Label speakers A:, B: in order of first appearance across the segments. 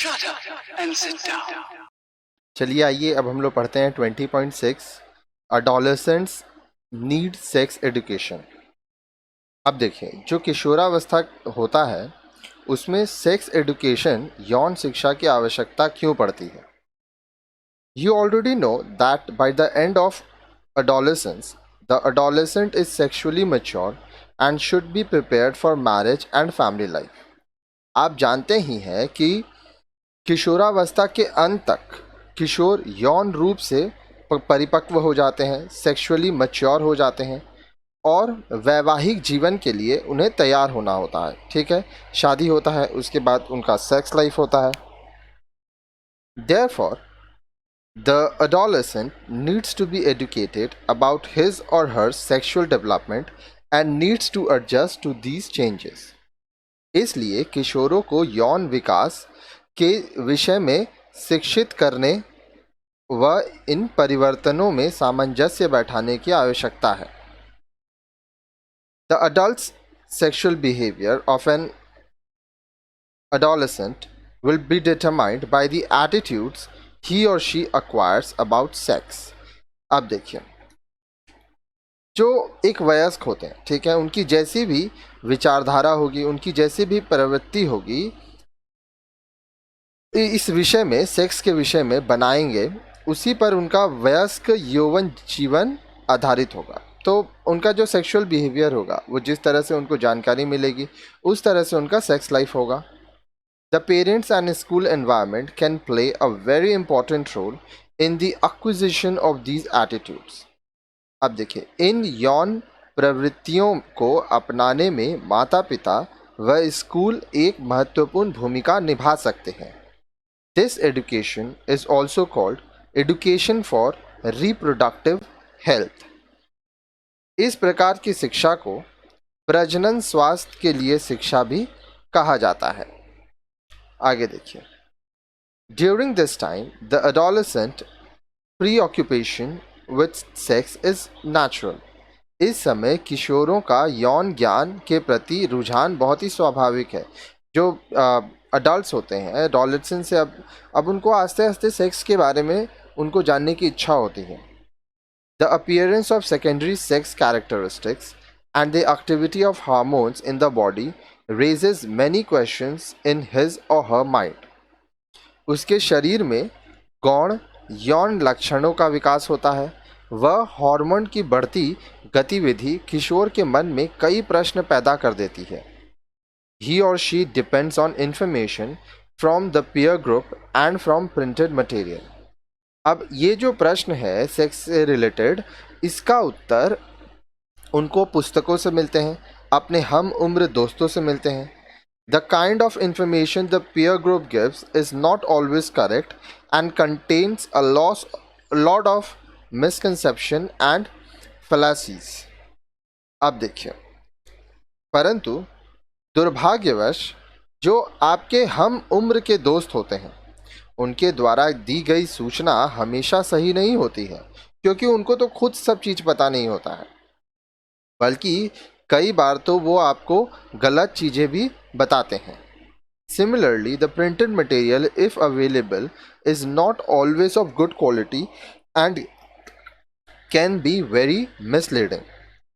A: Shut up and sit down.
B: चलिए आइए अब हम लोग पढ़ते हैं 20.6 अडोलेसेंट्स नीड सेक्स एजुकेशन। अब देखिए, जो किशोरावस्था होता है उसमें सेक्स एजुकेशन यौन शिक्षा की आवश्यकता क्यों पड़ती है। You already know that by the end of adolescence the adolescent is sexually mature and should be prepared for marriage and family life। आप जानते ही हैं कि किशोरावस्था के अंत तक किशोर यौन रूप से परिपक्व हो जाते हैं, सेक्सुअली मैच्योर हो जाते हैं और वैवाहिक जीवन के लिए उन्हें तैयार होना होता है। ठीक है, शादी होता है, उसके बाद उनका सेक्स लाइफ होता है। Therefore, the adolescent needs to be educated about his or her sexual development and needs to adjust to these changes। इसलिए किशोरों को यौन विकास के विषय में शिक्षित करने व इन परिवर्तनों में सामंजस्य बैठाने की आवश्यकता है। The adult's sexual behavior of an adolescent will be determined by the attitudes he or she acquires about sex। अब देखिए, जो एक वयस्क होते हैं, ठीक है, उनकी जैसी भी विचारधारा होगी, उनकी जैसी भी प्रवृत्ति होगी, इस विषय में, सेक्स के विषय में बनाएंगे, उसी पर उनका वयस्क यौवन जीवन आधारित होगा। तो उनका जो सेक्सुअल बिहेवियर होगा, वो जिस तरह से उनको जानकारी मिलेगी उस तरह से उनका सेक्स लाइफ होगा। The parents and school environment can play a very important role in the acquisition of these attitudes। अब देखिए, इन यौन प्रवृत्तियों को अपनाने में माता पिता व स्कूल एक महत्वपूर्ण भूमिका निभा सकते हैं। This education is also called education for reproductive health। इस प्रकार की शिक्षा को प्रजनन स्वास्थ्य के लिए शिक्षा भी कहा जाता है। आगे देखिए, during this time the adolescent प्रीऑक्यूपेशन with sex is natural. इस समय किशोरों का यौन ज्ञान के प्रति रुझान बहुत ही स्वाभाविक है। जो अडल्ट होते हैं, एडोलेसेंट से अब उनको आस्ते आस्ते सेक्स के बारे में उनको जानने की इच्छा होती है। The appearance of secondary sex characteristics and the activity of hormones in the body raises many questions in his or her mind। उसके शरीर में गौण यौन लक्षणों का विकास होता है। वह हार्मोन की बढ़ती गतिविधि किशोर के मन में कई प्रश्न पैदा कर देती है। He or she depends on information from the peer group and from printed material। अब ये जो प्रश्न है सेक्स से रिलेटेड, इसका उत्तर उनको पुस्तकों से मिलते हैं, अपने हम उम्र दोस्तों से मिलते हैं। The kind of information the peer group gives is not always correct and contains a lot of misconception and fallacies। अब देखिए, परंतु दुर्भाग्यवश जो आपके हम उम्र के दोस्त होते हैं उनके द्वारा दी गई सूचना हमेशा सही नहीं होती है, क्योंकि उनको तो खुद सब चीज़ पता नहीं होता है, बल्कि कई बार तो वो आपको गलत चीज़ें भी बताते हैं। Similarly, the printed material, if available, is not always of good quality and can be very misleading।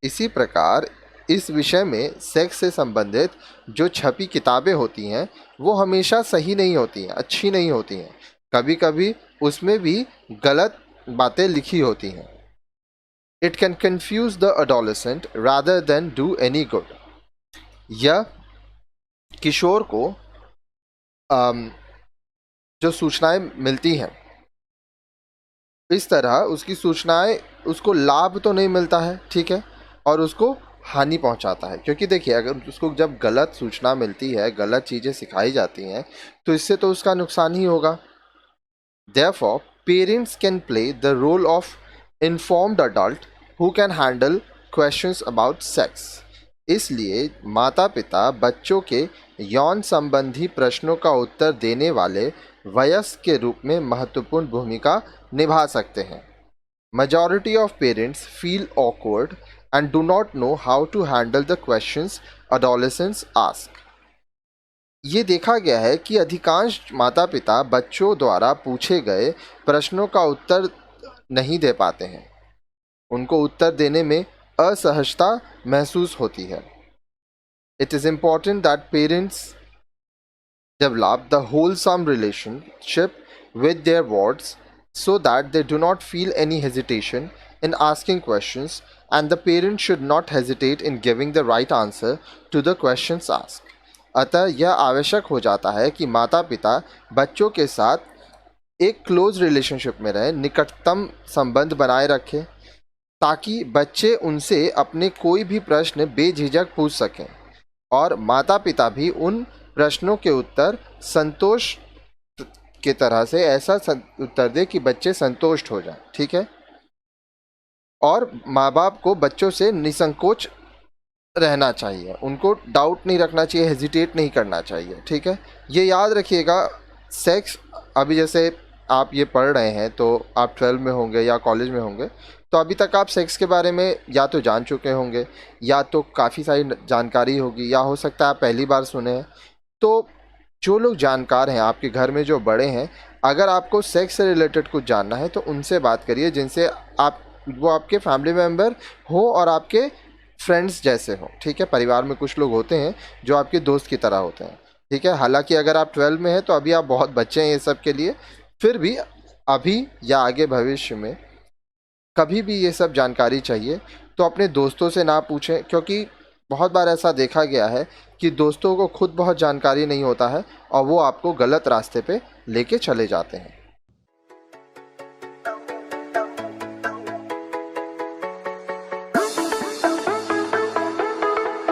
B: इसी प्रकार इस विषय में सेक्स से संबंधित जो छपी किताबें होती हैं वो हमेशा सही नहीं होती हैं, अच्छी नहीं होती हैं। कभी कभी उसमें भी गलत बातें लिखी होती हैं। It can confuse the adolescent rather than do any good। यह किशोर को जो सूचनाएं मिलती हैं, इस तरह उसकी सूचनाएं उसको लाभ तो नहीं मिलता है, ठीक है, और उसको हानि पहुंचाता है। क्योंकि देखिए, अगर उसको जब गलत सूचना मिलती है, गलत चीज़ें सिखाई जाती हैं, तो इससे तो उसका नुकसान ही होगा। Therefore, parents can play the role of informed adult who can handle questions about sex। इसलिए माता पिता बच्चों के यौन संबंधी प्रश्नों का उत्तर देने वाले वयस्क के रूप में महत्वपूर्ण भूमिका निभा सकते हैं। Majority of parents feel awkward and do not know how to handle the questions adolescents ask। ये देखा गया है कि अधिकांश माता पिता बच्चों द्वारा पूछे गए प्रश्नों का उत्तर नहीं दे पाते हैं। उनको उत्तर देने में असहजता महसूस होती है। It is important that parents develop the wholesome relationship with their wards so that they do not feel any hesitation in asking questions, and the parent should not hesitate in giving the right answer to the questions asked. अतः यह आवश्यक हो जाता है कि माता पिता बच्चों के साथ एक क्लोज रिलेशनशिप में रहें, निकटतम संबंध बनाए रखें, ताकि बच्चे उनसे अपने कोई भी प्रश्न बेझिझक पूछ सकें और माता पिता भी उन प्रश्नों के उत्तर संतोष की तरह से ऐसा उत्तर दे कि बच्चे संतुष्ट हो जाएं। ठीक है। और माँ बाप को बच्चों से निसंकोच रहना चाहिए, उनको डाउट नहीं रखना चाहिए, हेजिटेट नहीं करना चाहिए। ठीक है। ये याद रखिएगा, सेक्स अभी जैसे आप ये पढ़ रहे हैं तो आप 12 में होंगे या कॉलेज में होंगे, तो अभी तक आप सेक्स के बारे में या तो जान चुके होंगे या तो काफ़ी सारी जानकारी होगी, या हो सकता है आप पहली बार सुने हैं। तो जो लोग जानकार हैं, आपके घर में जो बड़े हैं, अगर आपको सेक्स से रिलेटेड कुछ जानना है तो उनसे बात करिए, जिनसे आप वो आपके फैमिली मेम्बर हो और आपके फ्रेंड्स जैसे हो। ठीक है। परिवार में कुछ लोग होते हैं जो आपके दोस्त की तरह होते हैं। ठीक है। हालांकि अगर आप 12 में हैं तो अभी आप बहुत बच्चे हैं ये सब के लिए, फिर भी अभी या आगे भविष्य में कभी भी ये सब जानकारी चाहिए तो अपने दोस्तों से ना पूछें, क्योंकि बहुत बार ऐसा देखा गया है कि दोस्तों को खुद बहुत जानकारी नहीं होता है और वो आपको गलत रास्ते पे लेके चले जाते हैं।